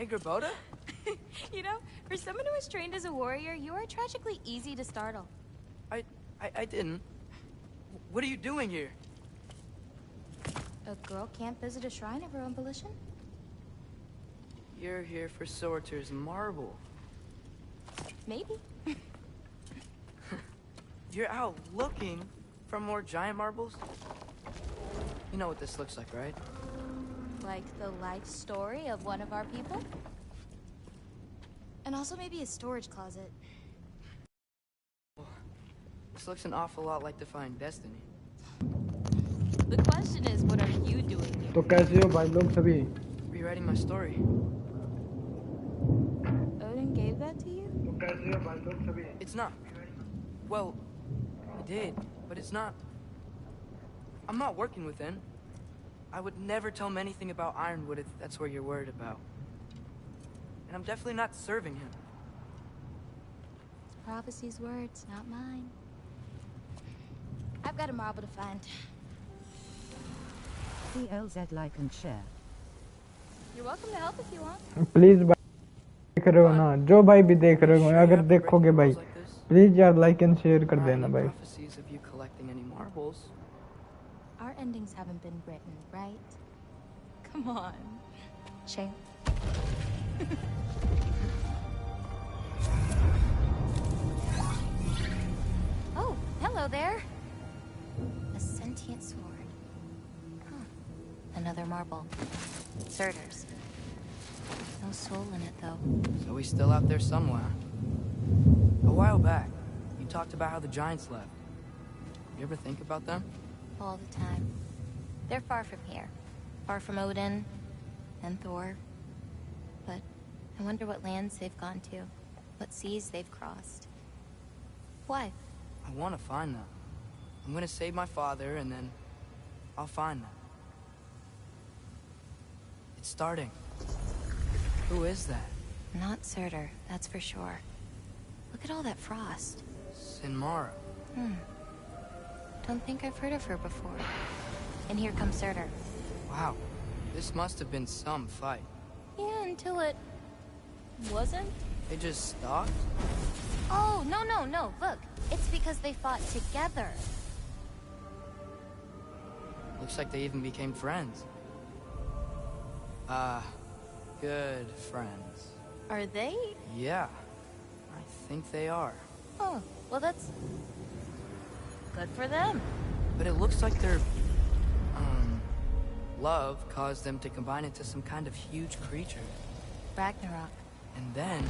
Angerboda? You know, for someone who was trained as a warrior, you are tragically easy to startle. I didn't. What are you doing here? A girl can't visit a shrine of her own volition? You're here for Sorter's marble. Maybe. You're out looking for more giant marbles? You know what this looks like, right? Like the life story of one of our people? And also maybe a storage closet. This looks an awful lot like Defying Destiny. The question is, what are you doing here? तो कैसे हो भाई लोग सभी? Rewriting my story. Odin gave that to you? तो कैसे हो भाई लोग सभी? It's not. Well, I did, but it's not. I'm not working with him. I would never tell him anything about Ironwood if that's what you're worried about. And I'm definitely not serving him. It's prophecy's words, not mine. I've got a marble to find. CLZ like and share. You're welcome to help if you want. Please भाई देख रहे हो ना, जो भाई भी देख रहे हो, अगर देखोगे भाई प्लीज यार लाइक एंड शेयर कर देना भाई. Prophecies of you collecting any marbles. Our endings haven't been written, right? Come on. Shame. Oh, hello there. A sentient sword. Huh. Another marble. Surtur's. No soul in it, though. So he's still out there somewhere. A while back, you talked about how the giants left. You ever think about them? All the time. They're far from here. Far from Odin and Thor. But I wonder what lands they've gone to. What seas they've crossed. Why? I want to find them. I'm gonna save my father, and then I'll find them. It's starting. Who is that? Not Surtur, that's for sure. Look at all that frost. Sinmara. Don't think I've heard of her before. And here comes Surtur. Wow. This must have been some fight. Yeah, until it... wasn't? They just stopped? Oh, no. Look, it's because they fought together. Looks like they even became friends. Good friends. Are they? Yeah. I think they are. Oh, well that's... good for them. But it looks like their... love caused them to combine into some kind of huge creature. Ragnarok. And then...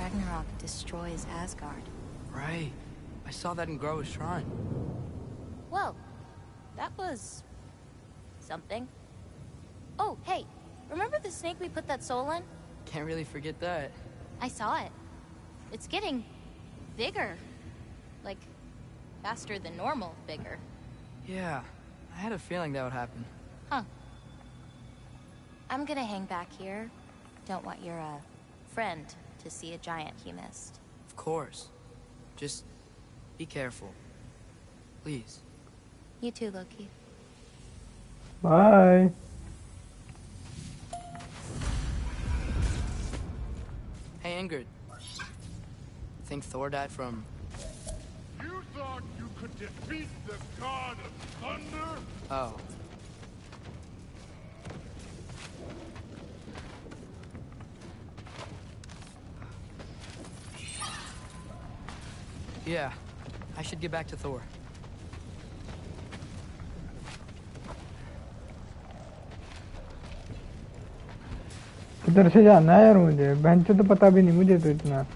Ragnarok destroys Asgard. Right. I saw that in Groa's shrine. Well, that was... something. Oh, hey, remember the snake we put that soul in? Can't really forget that. I saw it. It's getting... bigger. Like, faster than normal bigger. Yeah, I had a feeling that would happen. Huh. I'm gonna hang back here. Don't want your, friend to see a giant he missed. Of course. Just be careful. Please. You too, Loki. Bye. Hey, Ingrid. Think Thor died from... You thought you could defeat the god of thunder? Oh. Yeah, I should get back to Thor. किधर से जाना है यार मुझे? Bench तो पता भी नहीं मुझे तो इतना.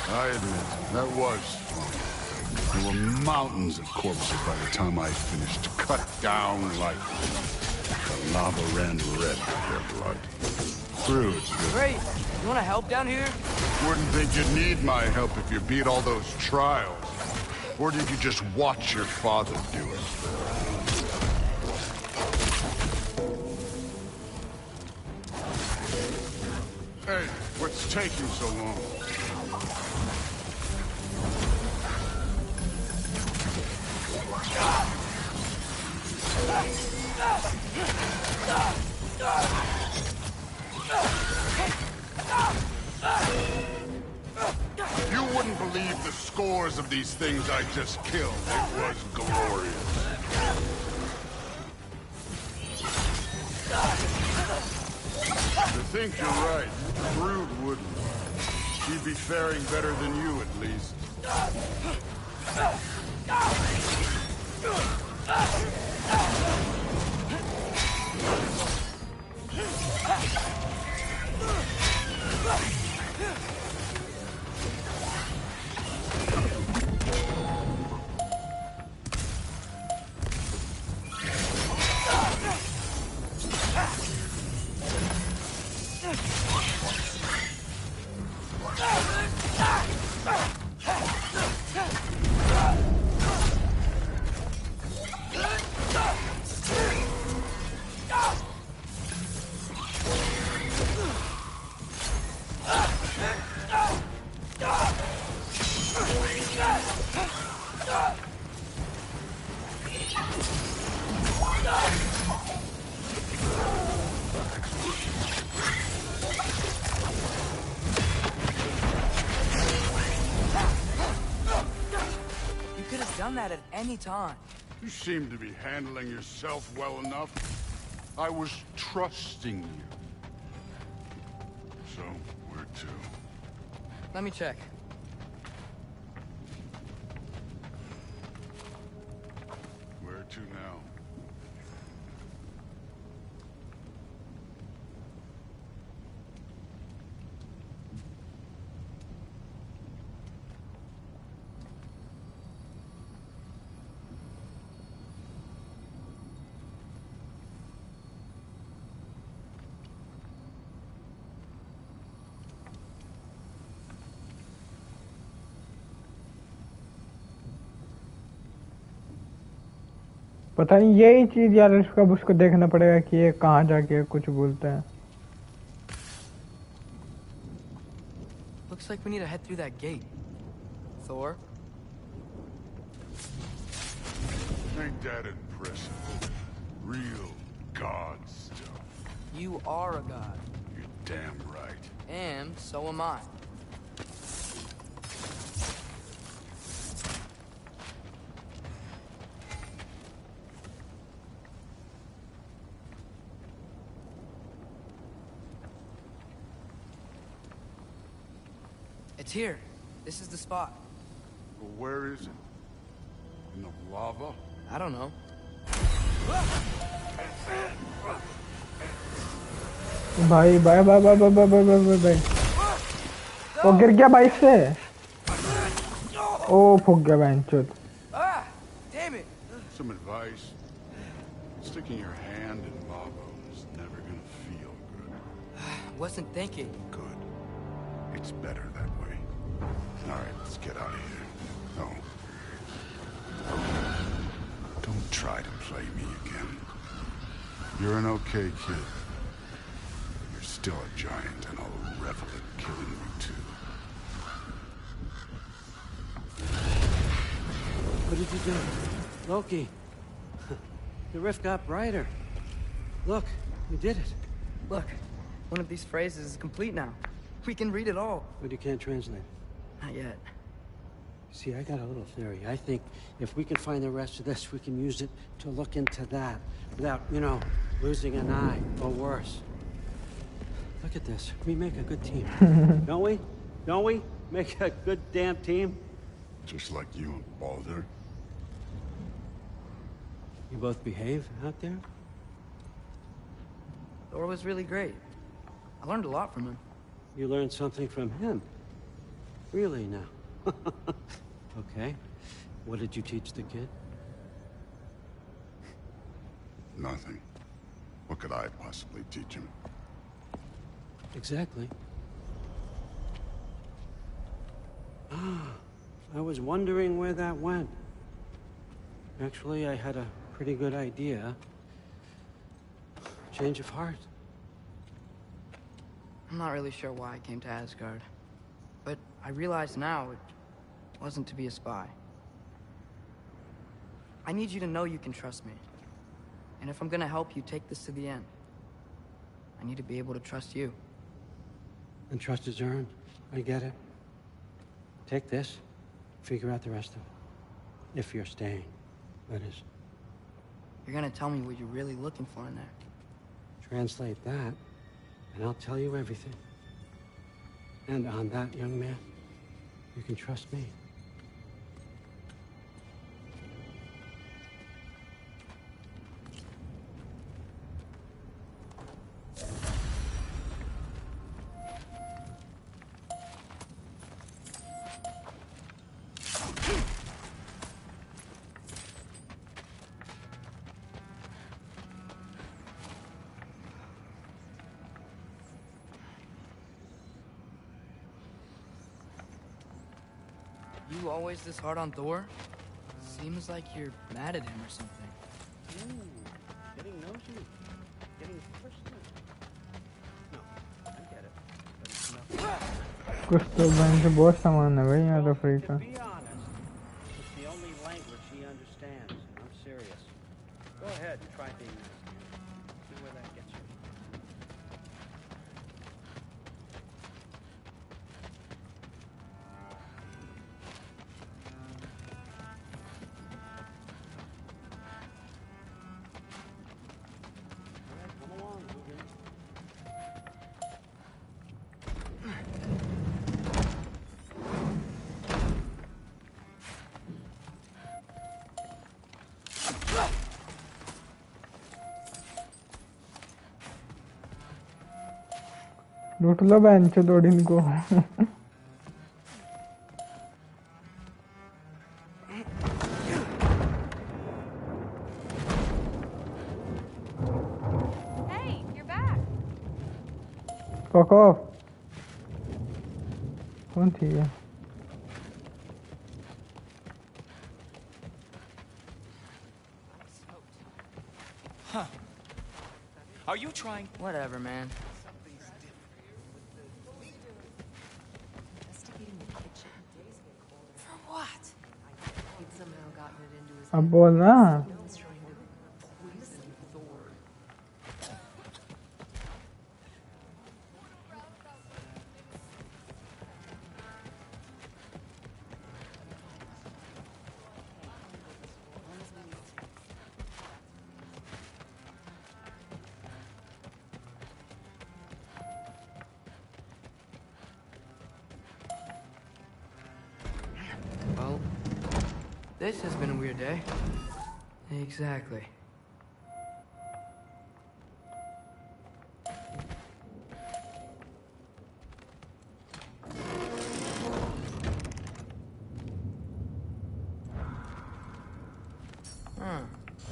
I admit, that was fun. There were mountains of corpses by the time I finished, cut down like the lava ran red with their blood. True, it's good. Great. You want to help down here? Wouldn't think you'd need my help if you beat all those trials. Or did you just watch your father do it? Hey, what's taking so long? You wouldn't believe the scores of these things I just killed. It was glorious. I think you're right. Brood wouldn't. She'd be faring better than you, at least. Done that at any time. You seem to be handling yourself well enough. I was trusting you. So, where to? Let me check. Where to now? पता नहीं यही चीज यार अब उसको देखना पड़ेगा कि ये कहाँ जाके कुछ बोलते हैं. Looks like we need to head through that gate. Thor? Ain't that impressive? Real god stuff. You are a god. You're damn right. And so am I. It's here. This is the spot. But where is it? In the lava? I don't know. भाई bye bye bye bye bye bye bye bye. वो गिर गया bike से. ओ फूक गया बैंचोद. Ah! Damn it! Some advice. Sticking your hand in lava is never gonna feel good. Wasn't thinking. Good. It's better that way. Alright, let's get out of here. No. Don't try to play me again. You're an okay kid. But you're still a giant, and I'll revel in killing you too. What did you do? Loki. The rift got brighter. Look, we did it. Look, one of these phrases is complete now. We can read it all. But you can't translate. Not yet. See, I got a little theory. I think if we can find the rest of this, we can use it to look into that without, you know, losing an eye or worse. Look at this. We make a good team. Don't we? Don't we? Make a good damn team. Just like you and Balder. You both behave out there? Thor was really great. I learned a lot from him. You learned something from him? Really now? Okay. What did you teach the kid? Nothing. What could I possibly teach him? Exactly. Ah, I was wondering where that went. Actually, I had a pretty good idea. Change of heart. I'm not really sure why I came to Asgard. But I realize now it wasn't to be a spy. I need you to know you can trust me. And if I'm gonna help you take this to the end, I need to be able to trust you. And trust is earned. I get it. Take this, figure out the rest of it. If you're staying, that is. You're gonna tell me what you're really looking for in there. Translate that, and I'll tell you everything. And on that, young man, you can trust me. You always this hard on Thor? Seems like you're mad at him or something. Getting nosy. Getting personal. No, I get it. But it's enough. कुछ तो bank से बहुत सामान है भाई यहाँ रफरी का. To be honest, it's the only language he understands, and I'm serious. Go ahead and try being nice to him. See where that gets you. All right, come along, Luger. लूट लो बहन चोद इनको. Hey, you're back. Fuck off. कौन थी ये? Are you trying? Whatever, man. Investigating the kitchen. For what? He'd somehow gotten it into his अब बोल ना. head. He's trying to poison Thor. Well, this has been a weird day. Exactly.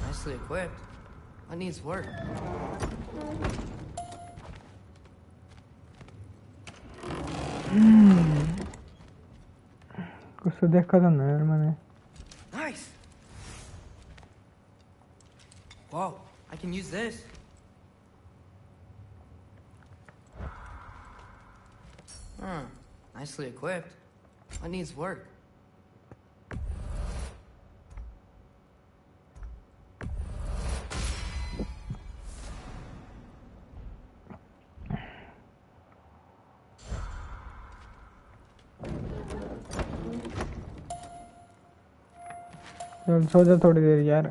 Nicely equipped. What needs work? कुछ तो देखा था ना यार मैंने. Nice! Whoa, I can use this. Nicely equipped. What needs work? चल सो जा थोड़ी देर यार.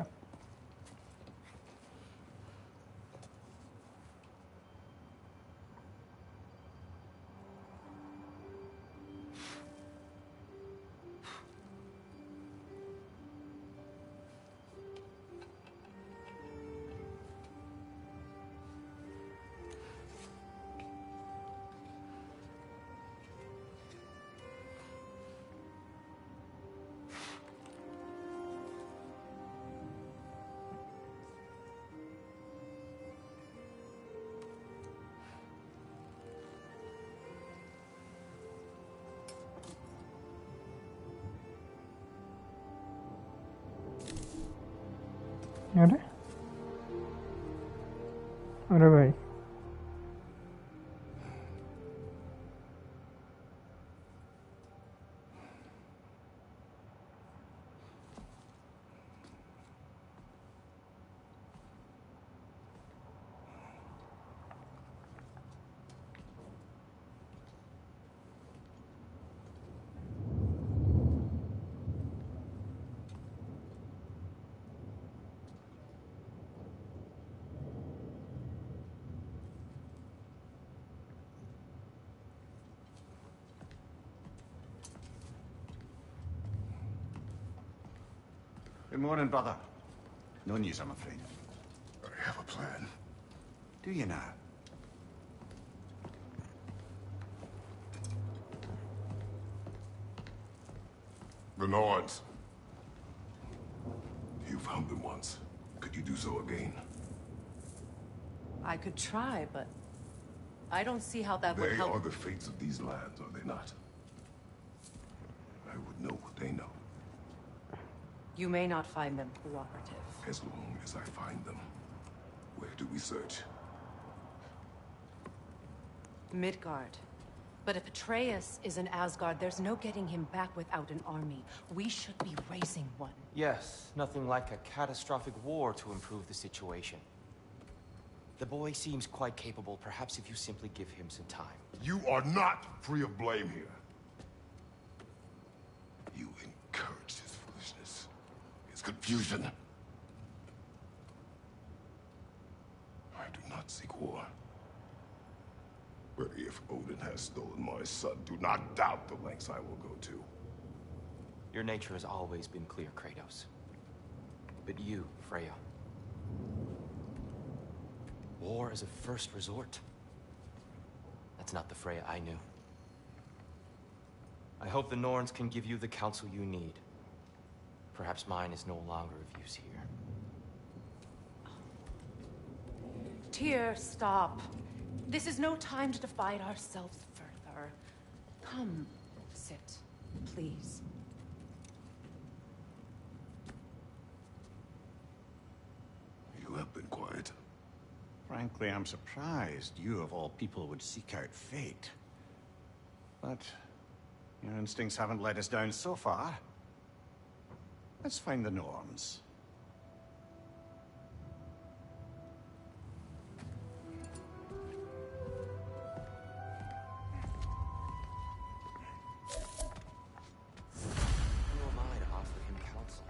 अरे अरे भाई Good morning, brother. No news, I'm afraid. I have a plan. Do you now? The Norns. You found them once. Could you do so again? I could try, but I don't see how that would They help. are the fates of these lands, are they not? I would know what they know, You may not find them cooperative. as long as I find them. Where do we search? Midgard. But if Atreus is in Asgard, there's no getting him back without an army. We should be raising one. Yes, nothing like a catastrophic war to improve the situation. The boy seems quite capable. Perhaps if you simply give him some time. You are not free of blame here. You encouraged his foolishness, his confusion. I do not seek war. But if Odin has stolen my son, do not doubt the lengths I will go to. Your nature has always been clear, Kratos. But you, Freya. War as a first resort. That's not the Freya I knew. I hope the Norns can give you the counsel you need. Perhaps mine is no longer of use here. Tyr, stop. This is no time to divide ourselves further. Come, sit, please. You have been quiet. Frankly, I'm surprised you, of all people, would seek out fate. But your instincts haven't let us down so far. Let's find the Norns. Who am I to offer him counsel?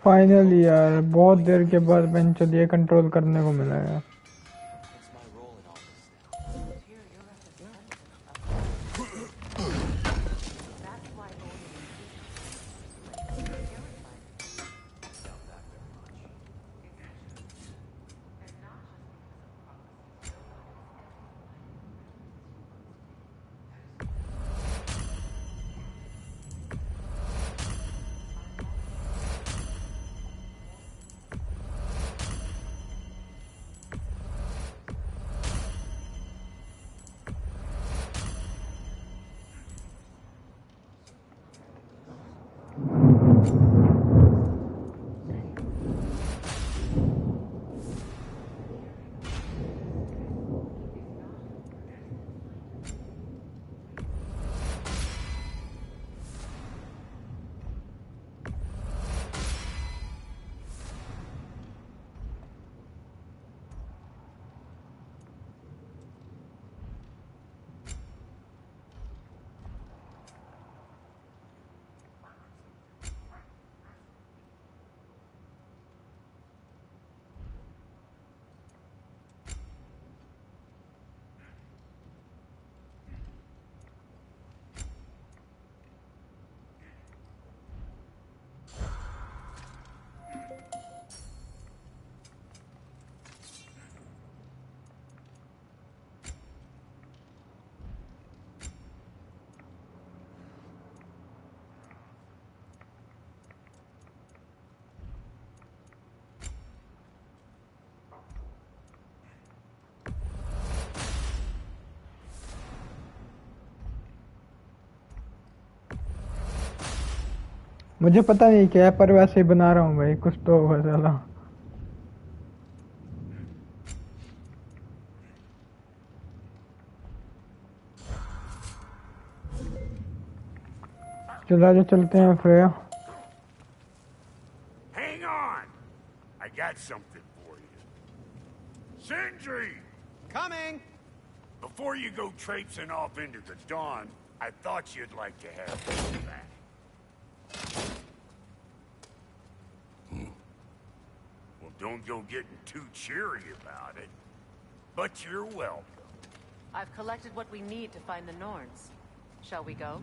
Finally यार बहुत देर के बाद bench चलिए control करने को मिला यार What's my role in all this now? Tyr, you're at the center of it. That's why Odin Doubt that very much. मुझे पता नहीं क्या है पर वैसे ही बना रहा हूँ भाई कुछ तो होगा साला चला जो चलते हैं Freya. Hang on! I got something for you. Sindri! Coming! Before you go traipsing off into the dawn, I thought you'd like to have this back. Well, don't go getting too cheery about it. But you're welcome. I've collected what we need to find the Norns. Shall we go?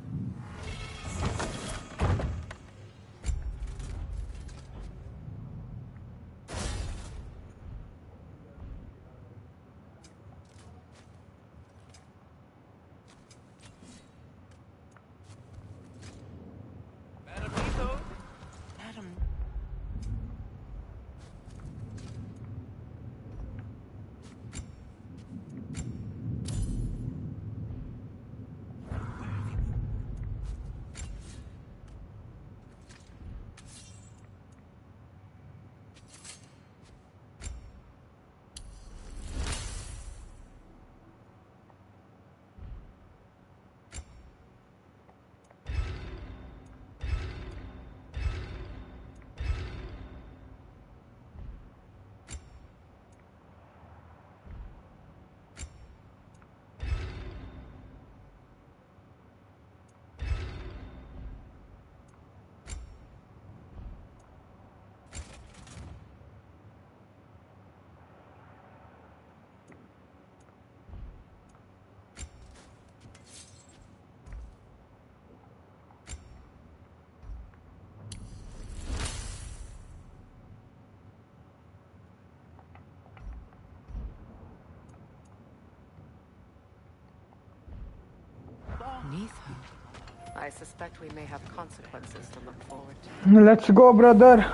I suspect we may have consequences to look forward to. Let's go, brother.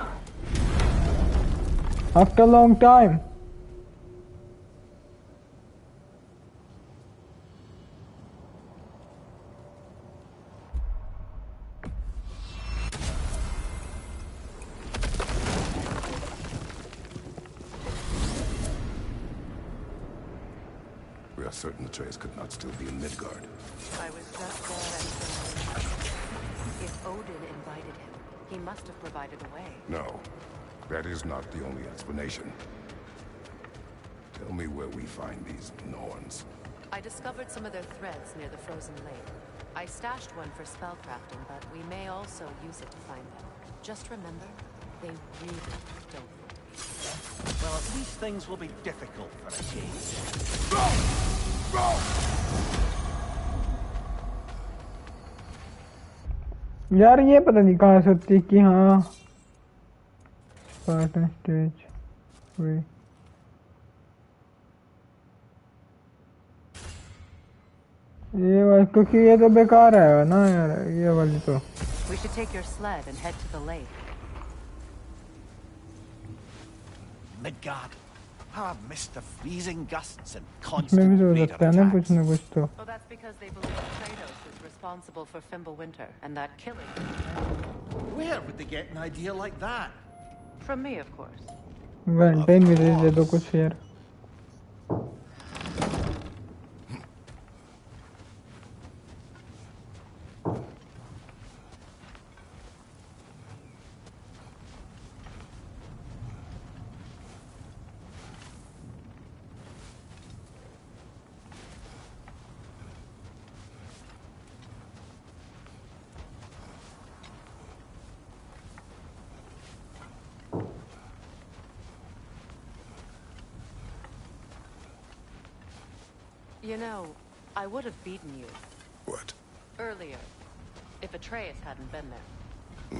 After a long time. We are certain the trace could not still be in Midgard. I was just there and confirmed. If Odin invited him, he must have provided a way. No, that is not the only explanation. Tell me where we find these Norns. I discovered some of their threads near the frozen lake. I stashed one for spellcrafting, but we may also use it to find them. Just remember, they really don't want to be. Well, at least things will be difficult for a change. यार ये पता नहीं कहाँ से होती कि हाँ part stage वे ये वाली क्योंकि ये तो बेकार है ना यार ये वाली तो. We should take your sled and head to the lake. Midgard. Ah, Mr. Freezing gusts and इसमें भी constant तो हो raider सकता है ना कुछ attacks. ना कुछ तो. Oh, that's because they believe Kratos is responsible for Fimbulwinter and that killing. Where would they get an idea like that? From me, of course. Valentine भी दे दो कुछ यार. You know, I would have beaten you. What? Earlier, if Atreus hadn't been there.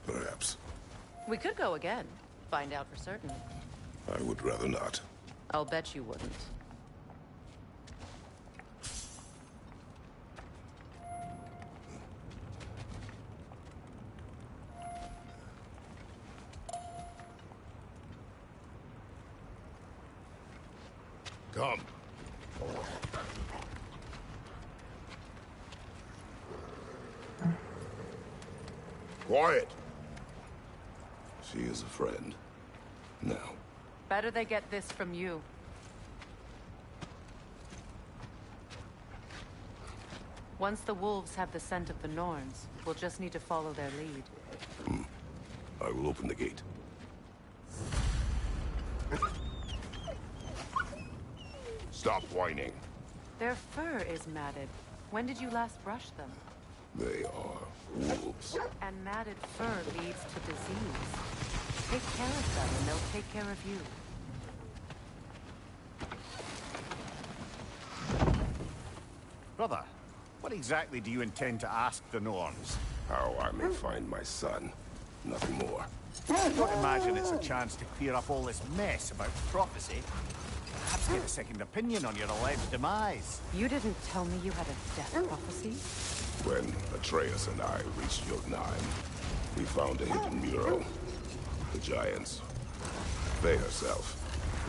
Perhaps. We could go again. Find out for certain. I would rather not. I'll bet you wouldn't. Come. Quiet. She is a friend. Now. Better they get this from you. Once the wolves have the scent of the Norns, we'll just need to follow their lead. I will open the gate. Stop whining. Their fur is matted. When did you last brush them? They are wolves. And matted fur leads to disease. Take care of them and they'll take care of you. Brother, what exactly do you intend to ask the Norns? How I may find my son. Nothing more. I don't imagine it's a chance to clear up all this mess about prophecy. Perhaps get a second opinion on your alleged demise. You didn't tell me you had a death prophecy? When Atreus and I reached Jotunheim, we found a hidden mural. The Giants, they herself,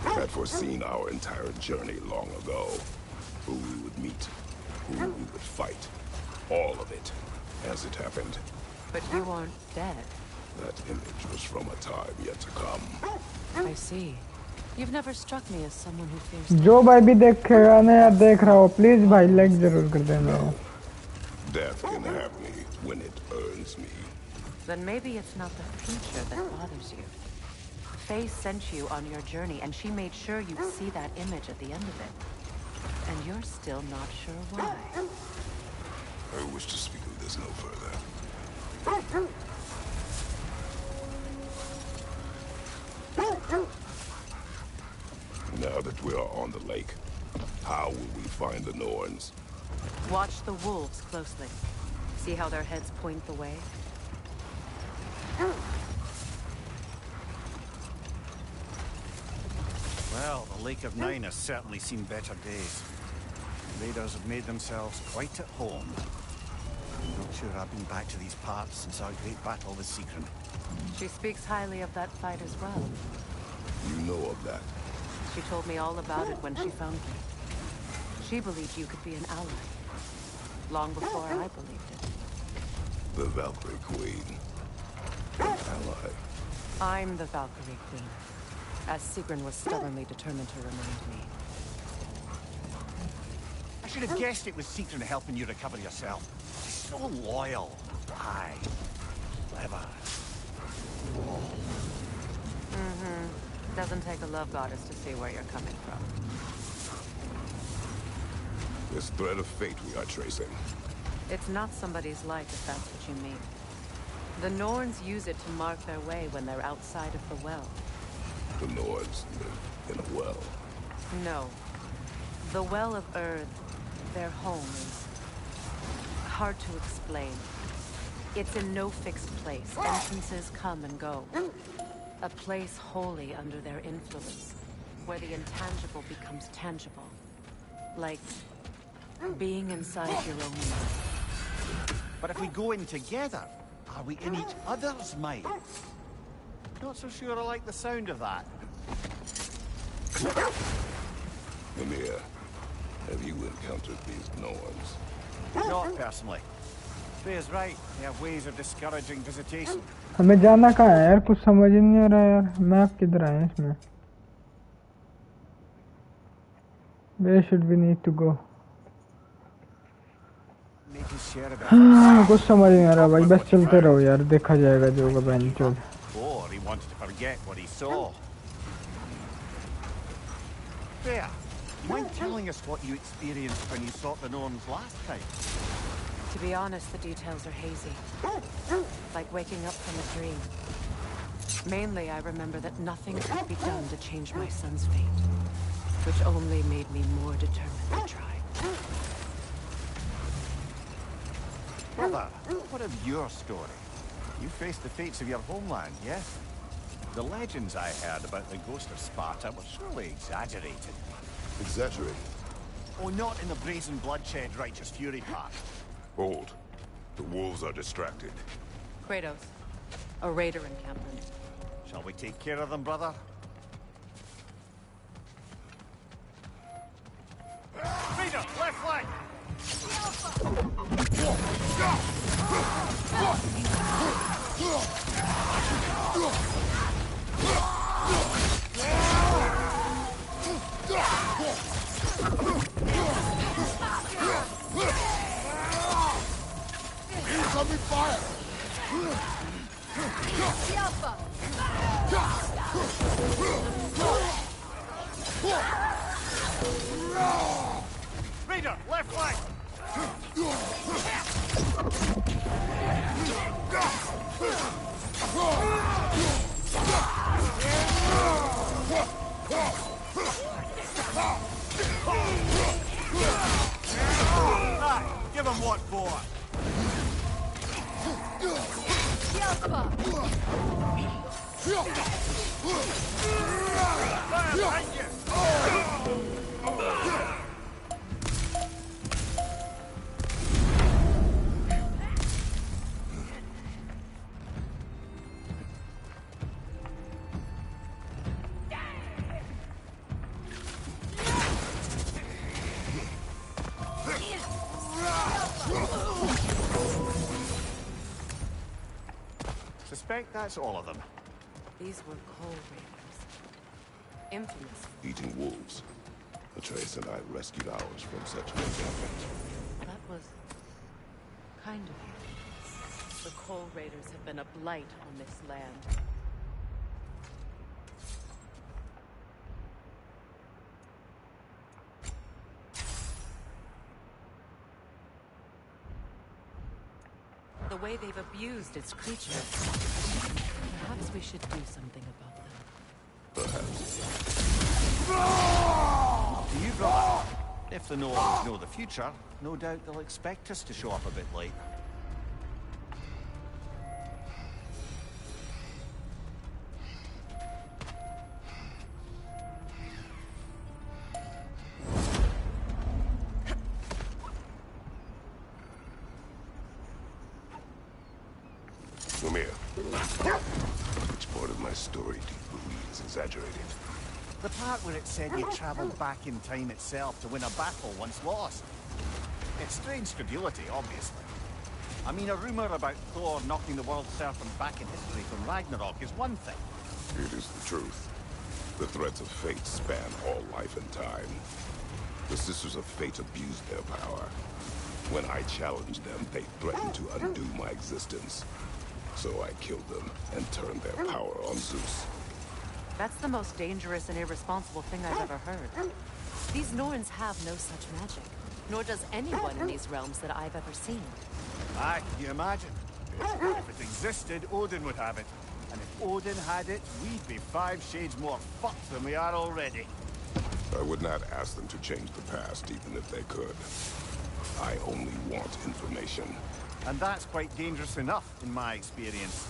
had foreseen our entire journey long ago. Who we would meet, who we would fight. All of it, as it happened. But you aren't dead. That image was from a time yet to come. I see. You've never struck me as someone who fears जो भाई भी देखेगा ना यार देख रहा हो please भाई लाइक जरूर कर देना. Death can have me when it earns me. Then maybe it's not the future that bothers you. Faye sent you on your journey, and she made sure you'd see that image at the end of it. And you're still not sure why. I wish to speak of this no further. Now that we are on the lake, how will we find the Norns? Watch the wolves closely. See how their heads point the way? Well, the Lake of Nine has certainly seen better days. Raiders have made themselves quite at home. I'm not sure I've been back to these parts since our great battle with Secret. She speaks highly of that fight as well. You know of that? She told me all about it when she found me. She believed you could be an ally. Long before I believed it. The Valkyrie Queen. An ally. I'm the Valkyrie Queen, as Sigrun was stubbornly determined to remind me. I should have guessed it was Secret helping you recover yourself. She's so loyal. Aye. Clever. Doesn't take a love goddess to see where you're coming from. This thread of fate we are tracing. It's not somebody's life, if that's what you mean. The Norns use it to mark their way when they're outside of the well. The Nords live in a well. No. The Well of Earth, their home, is hard to explain. It's in no fixed place. Entrances come and go. A place wholly under their influence, where the intangible becomes tangible. Like being inside your own mind. But if we go in together, are we in each other's minds? Not so sure I like the sound of that. Mimir, have you encountered these Norns? Not personally. Faye's right. They have ways of discouraging visitation. हमें जाना कहाँ है यार कुछ समझ ही नहीं आ रहा यार मैप किधर है इसमें Where should we need to go? कुछ समझ नहीं आ रहा भाई बस चलते रहो यार देखा जाएगा जो होगा बहन चल Or he wanted to forget what he saw. Faye, you mind telling us what you experienced when you sought the Norns last time? To be honest, the details are hazy. Like waking up from a dream. Mainly, I remember that nothing could be done to change my son's fate. Which only made me more determined to try. Brother, what of your story? You faced the fates of your homeland, yes? The legends I heard about the ghost of Sparta were surely exaggerated. Exaggerated? Oh, not in the brazen bloodshed righteous fury part. Hold. The wolves are distracted. Kratos, a raider encampment. Shall we take care of them, brother? Raider, left flank! incoming fire! The Alpha! Raider, left flank! Give him what for! The Alpha! Fire behind you! Suspect that's all of them. These were Coal Raiders. Infamous. Eating wolves. Atreus and I rescued ours from such an encampment. That was kind of you. The Coal Raiders have been a blight on this land. The way they've abused its creatures. Perhaps we should do something about them. Perhaps. You got it. If the Norns know the future, no doubt they'll expect us to show up a bit late. Come here. Which part of my story do you believe is exaggerated? The part where it said you travelled back in time itself to win a battle once lost. It's strange credulity, obviously. I mean, a rumour about Thor knocking the world serpent back in history from Ragnarok is one thing. It is the truth. The threads of fate span all life and time. The Sisters of Fate abused their power. When I challenged them, they threatened to undo my existence. So I killed them and turned their power on Zeus. That's the most dangerous and irresponsible thing I've ever heard. These Norns have no such magic, nor does anyone in these realms that I've ever seen. Aye, can you imagine? If it existed, Odin would have it. And if Odin had it, we'd be 5 shades more fucked than we are already. I would not ask them to change the past, even if they could. I only want information. And that's quite dangerous enough, in my experience.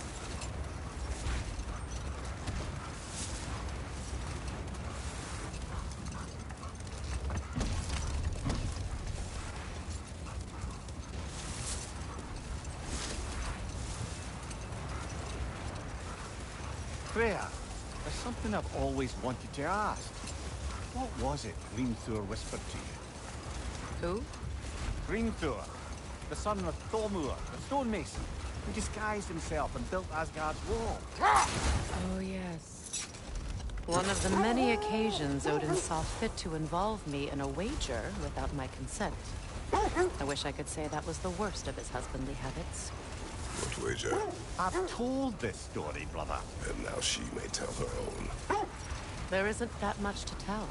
Freya, there's something I've always wanted to ask. What was it Hrimthur whispered to you? Who? Hrimthur, the son of Thormur, the stonemason, who disguised himself and built Asgard's wall. Oh, yes. One of the many occasions Odin saw fit to involve me in a wager without my consent. I wish I could say that was the worst of his husbandly habits. What wager? I've told this story, brother. And now she may tell her own. There isn't that much to tell.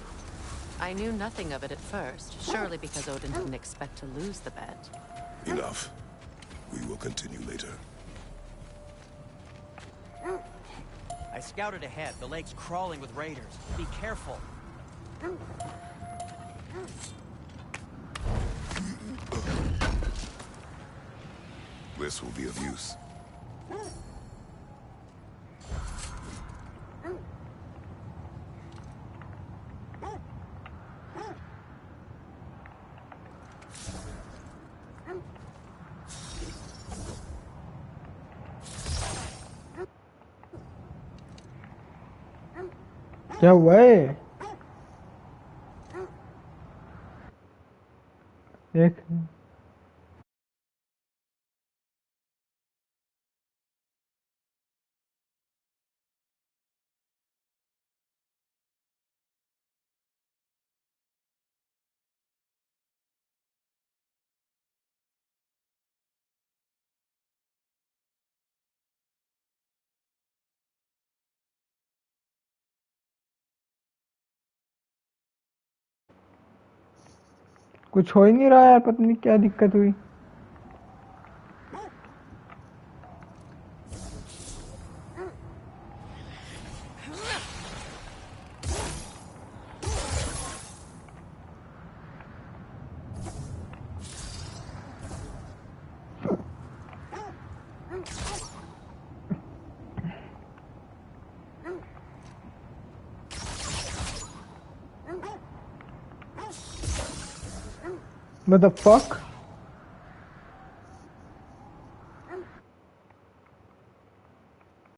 I knew nothing of it at first, surely because Odin didn't expect to lose the bet. Enough. We will continue later. I scouted ahead. The lake's crawling with raiders. Be careful. This will be of use. क्या हुआ है एक कुछ हो ही नहीं रहा यार, पता नहीं क्या दिक्कत हुई। What the fuck?